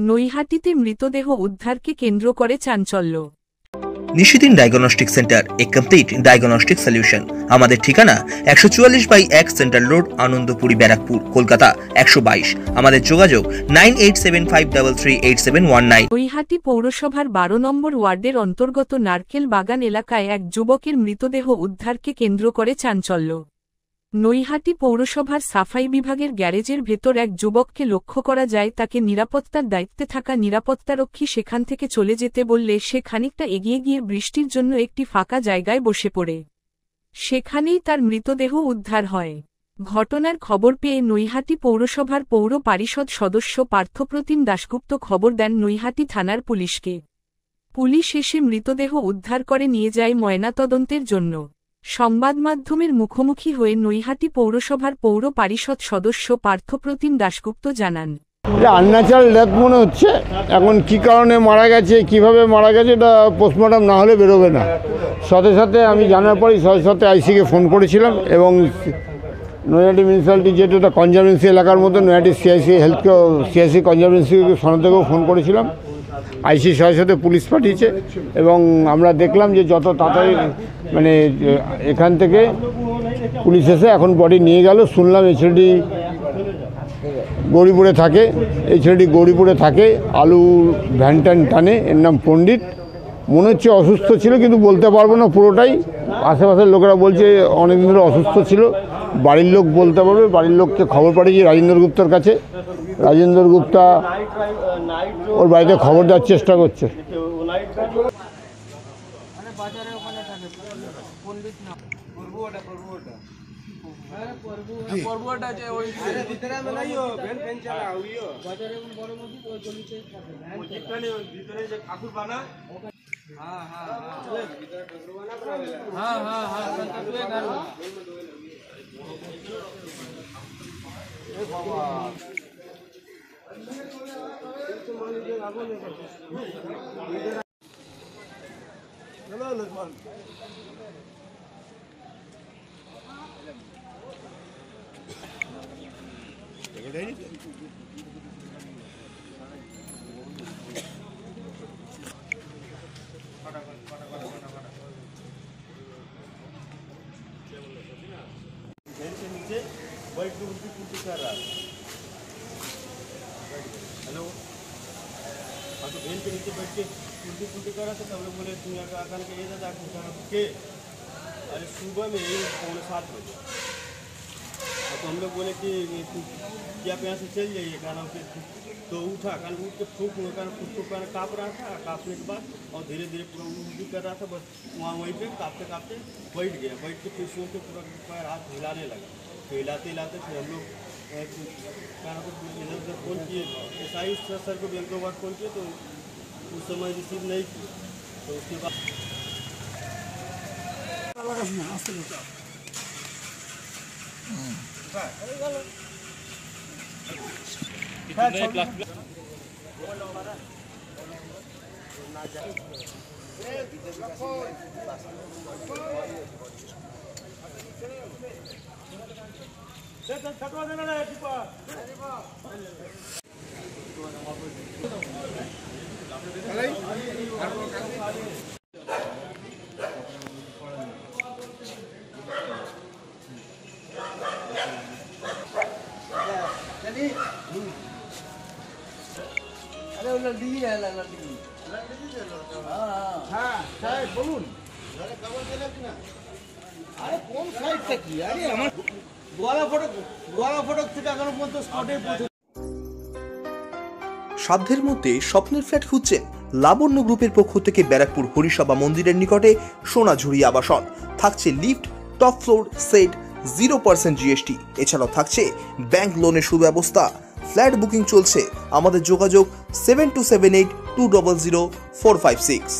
নৈহাটিতে মৃতদেহ উদ্ধারকে কেন্দ্র করে চাঞ্চল্য। নিশিদিন ডায়াগনস্টিক সেন্টার, এ কমপ্লিট ডায়াগনস্টিক সলিউশন। আমাদের ঠিকানা 144/1 সেন্ট্রাল রোড, আনন্দপুরি, ব্যারাকপুর, কলকাতা 122। আমাদের যোগাযোগ 9875338719। নৈহাটি পৌরসভার 12 নম্বর ওয়ার্ডের অন্তর্গত নারকেল বাগান এলাকায় এক যুবকের মৃতদেহ উদ্ধারকে কেন্দ্র করে চাঞ্চল্য। নৈহাটি পৌরসভার সাফাই বিভাগের গ্যারেজের ভেতর এক যুবককে লক্ষ্য করা যায়। তাকে নিরাপত্তার দায়িত্বে থাকা নিরাপত্তারক্ষী সেখান থেকে চলে যেতে বললে সে খানিকটা এগিয়ে গিয়ে বৃষ্টির জন্য একটি ফাঁকা জায়গায় বসে পড়ে। সেখানেই তার মৃতদেহ উদ্ধার হয়। ঘটনার খবর পেয়ে নৈহাটি পৌরসভার পৌর পরিষদ সদস্য পার্থপ্রতিম দাশগুপ্ত খবর দেন নৈহাটি থানার পুলিশকে। পুলিশ এসে মৃতদেহ উদ্ধার করে নিয়ে যায় ময়নাতদন্তের জন্য। সংবাদমাধ্যমের মুখোমুখি হয়ে নৈহাটি পৌরসভার পৌর পরিষদ সদস্য পার্থপ্রতিম দাশগুপ্ত জানান, আনন্যাচারাল ডেথ মনে হচ্ছে। এখন কি কারণে মারা গেছে, কিভাবে মারা গেছে, এটা পোস্টমর্টম না হলে বেরোবে না। সাথে সাথে আমি জানার পরই সাথে আইসিকে ফোন করেছিলাম এবং নৈহাটি মিউনিসিপ্যালিটি যেহেতু এটা কনজারভেন্সি এলাকার মধ্যে নৈহাটি সিআইসি কনজারভেন্সি সনদেকেও ফোন করেছিলাম। আইসি সাথে পুলিশ পাঠিয়েছে এবং আমরা দেখলাম যে যত তাড়াতাড়ি মানে এখান থেকে পুলিশ এসে এখন বডি নিয়ে গেল। শুনলাম এই ছেলেটি গৌরীপুরে থাকে, আলু ভ্যান ট্যান টানে। এর নাম পণ্ডিত। মনে হচ্ছে অসুস্থ ছিল, কিন্তু বলতে পারবো না পুরোটাই। আশেপাশের লোকেরা বলছে অনেকদিন ধরে অসুস্থ ছিল। বাড়ির লোক বলতে পারবে। বাড়ির লোককে খবর পাঠিয়েছি রাজেন্দ্র গুপ্তার কাছে। রাজেন্দ্র গুপ্তা ওর বাড়িতে খবর দেওয়ার চেষ্টা করছে। हेलो, हाँ तो वेन के नीचे बैठ के उल्टी कर रहा था। सब लोग बोले तुम आकर के ये दादा के अरे सुबह में 6:45 बजे। तो हम लोग बोले कि क्या यहाँ से चल जाइए खाना फिर। तो उठा खाना, उठ के फूक काँप रहा था। काँपने के बाद और धीरे धीरे पूरा उल्टी कर रहा था। बस वहीं पे काँपते बैठ गया। बैठ के फिर सो के पूरा पैर हाथ हिलाने लगा। तो हिलाते फिर हम लोग इधर उधर फ़ोन किए। एसआई सर को बैंक बार फ़ोन किए तो उस समय रिसीव नहीं किए। तो उसके बाद সাধ্যের মধ্যে স্বপ্নের ফ্ল্যাট খুঁজছেন? লাবণ্য গ্রুপের পক্ষ থেকে ব্যারাকপুর হরিসভা মন্দিরের নিকটে সোনাঝুরি আবাসন। থাকছে lift, top floor, set, 0% GST। এছাড়াও থাকছে ব্যাংক লোনের সুব্যবস্থা। ফ্ল্যাট বুকিং চলছে। আমাদের যোগাযোগ 7278200456।